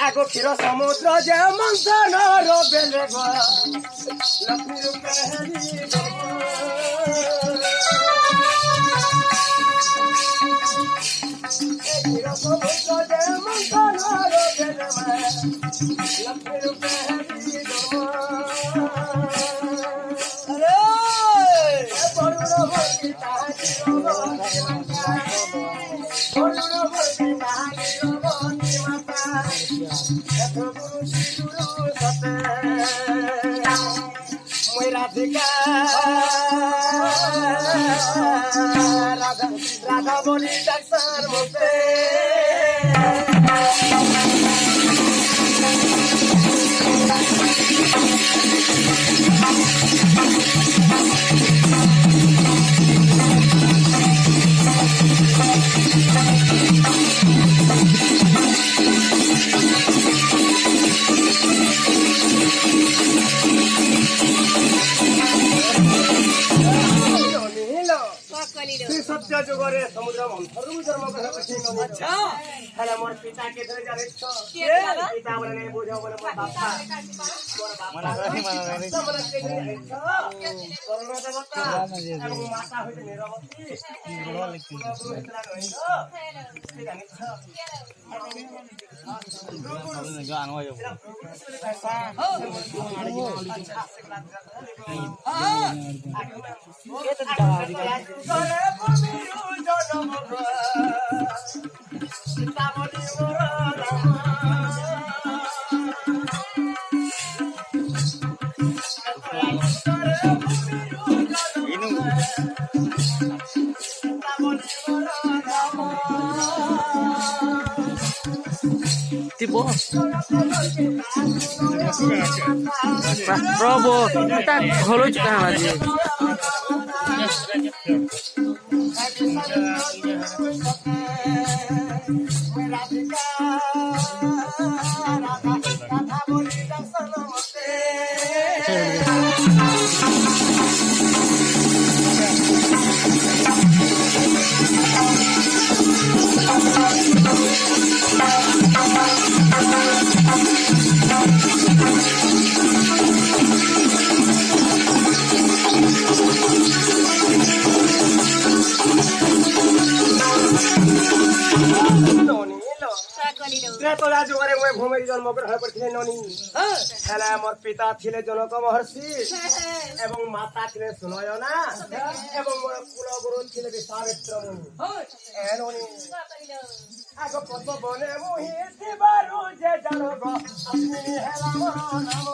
ଆଗ କ୍ଷୀର ସମୁଦ୍ର ଯେ ମନ୍ଥନ ବେଲେ ଲକ୍ଷ୍ମୀ ରୂପେ କ୍ଷୀର ସମୁଦ୍ର ଯେ ମନ୍ଥନ ବେଲେ ଲକ୍ଷ୍ମୀ ରୂପେ রাধিকা রাধা বলি ডাক্তার মতে सत्य जुगरे समुद्र मंथन जन्म अच्छा हेले मोर पिता के धरे जाने छ पिता बोले नहीं बुझो बोले मोर बापा मोर बापा के नहीं छ करुणा देवता एवं माता होते निरवती गुरु लिखि जाने छ गान हो यो tipo Robo kita holo juga lagi जन्म पड़े ननी मोर पिता थिले जनक महर्षि एवं माता थिले सुनयना एवं मोर कुल गुरु थिले विश्वामित्र मुनि आग पद्म बने मुहि थिबारु जे जनक अस्मिनि हेला नाम